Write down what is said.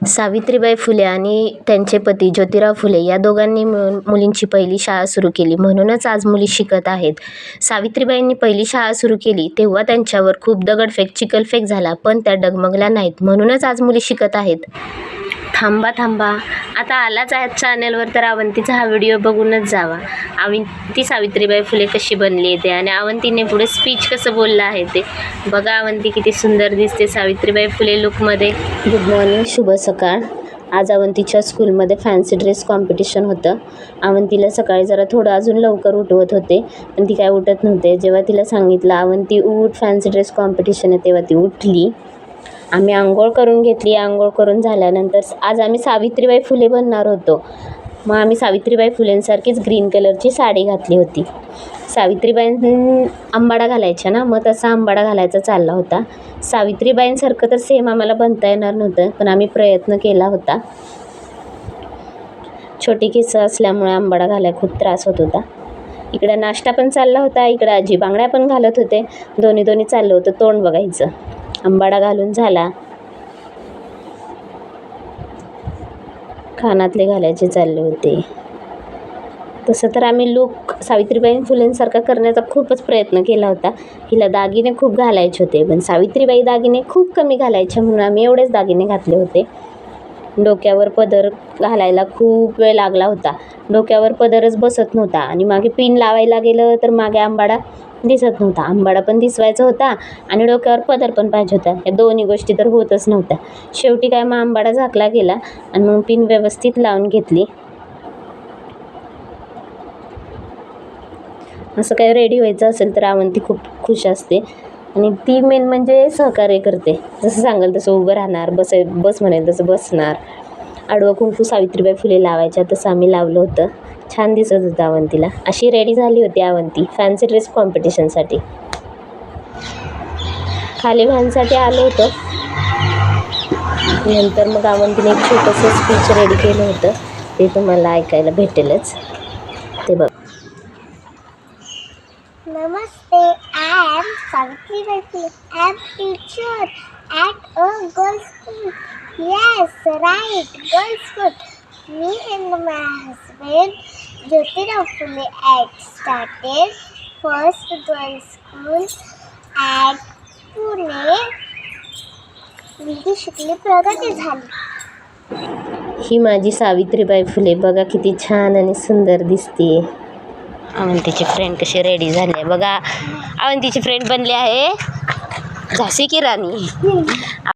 सावित्रीबाई फुले आणि त्यांचे पती ज्योतिराव फुले या दोघांनी मिळून मुलींची पहिली शाळा सुरू केली, म्हणूनच आज मुली शिकत आहेत. सावित्रीबाईंनी पहिली शाळा सुरू केली तेव्हा त्यांच्यावर खूप दगडफेक, चिखलफेक झाला, पण त्या डगमगल्या नाहीत, म्हणूनच आज मुली शिकत आहेत. थांबा, आता आलाच आहे चॅनलवर तर अवंतीचा हा व्हिडिओ बघूनच जावा. अवंती सावित्रीबाई फुले कशी बनली ते आणि अवंतीने पुढे स्पीच कसं बोललं आहे ते बघा. अवंती किती सुंदर दिसते सावित्रीबाई फुले लुकमध्ये. गुड मॉर्निंग, शुभ सकाळ. आज अवंतीच्या स्कूलमध्ये फॅन्सी ड्रेस कॉम्पिटिशन होतं. अवंतीला सकाळी जरा थोडं अजून लवकर उठवत होते, पण ती काय उठत नव्हते. जेव्हा तिला सांगितलं अवंती उठ, फॅन्सी ड्रेस कॉम्पिटिशन आहे, तेव्हा ती उठली. आम्ही आंघोळ करून घेतली. आंघोळ करून झाल्यानंतर आज आम्ही सावित्रीबाई फुले बनणार होतो. मग आम्ही सावित्रीबाई फुलेंसारखीच ग्रीन कलरची साडी घातली होती. सावित्रीबाईं आंबाडा घालायच्या ना, मग तसा आंबाडा घालायचा चालला होता. सावित्रीबाईंसारखं तर सेम आम्हाला बनता येणार नव्हतं, पण आम्ही प्रयत्न केला होता. छोटी केसं असल्यामुळे आंबाडा घालायला खूप त्रास होत होता. इकडं नाश्ता पण चालला होता, इकडं आजी बांगड्या पण घालत होते. दोन्ही चाललं होतं, तोंड बघायचं. आंबाडा घालून झाला, कानातले घालायचे चालले होते. तसं तर आम्ही लूक सावित्रीबाई फुलेंसारखा करण्याचा खूपच प्रयत्न केला होता. हिला दागिने खूप घालायचे होते, पण सावित्रीबाई दागिने खूप कमी घालायच्या, म्हणून आम्ही एवढेच दागिने घातले होते. डोक्यावर पदर घालायला खूप वेळ लागला होता. डोक्यावर पदरच बसत नव्हता आणि मागे पिन लावायला गेलं तर मागे आंबाडा दिसत नव्हता. आंबाडा पण दिसवायचा होता आणि डोक्यावर पदर पण पाहिजे होता. या दोन्ही गोष्टी तर होतच नव्हत्या. शेवटी काय, मग आंबाडा झाकला गेला आणि मग पिन व्यवस्थित लावून घेतली. असं काही रेडी व्हायचं असेल तर अवंती खूप खुश असते आणि ती मेन म्हणजे सहकार्य करते. जसं सांगाल तसं उभं राहणार, बस म्हणेल तसं बसणार. आडवं कुंकू सावित्रीबाई फुले लावायच्या, तसं आम्ही लावलं होतं. छान दिसत होतं अवंतीला. अशी रेडी झाली होती अवंती फॅन्सी ड्रेस कॉम्पिटिशनसाठी. खाली व्हॅनसाठी आलो होतं. नंतर मग अवंतीने एक छोटंसं स्पीच रेडी केलं होतं, ते तुम्हाला ऐकायला भेटेलच. ते बघ. Namaste, I am Savitribai Phule. I am teacher at a girls' school. Yes, right, girls' school. Me and my husband, Jyotirao Phule, had started first girls' school at Pune. मी शिकली, प्रगती झाली. ही माझी सावित्रीबाई फुले बघा, किती छान आणि सुंदर दिसते. अवंतीची फ्रेंड कशी रेडी झाली आहे बघा. अवंतीची फ्रेंड बनली आहे झाशी की राणी.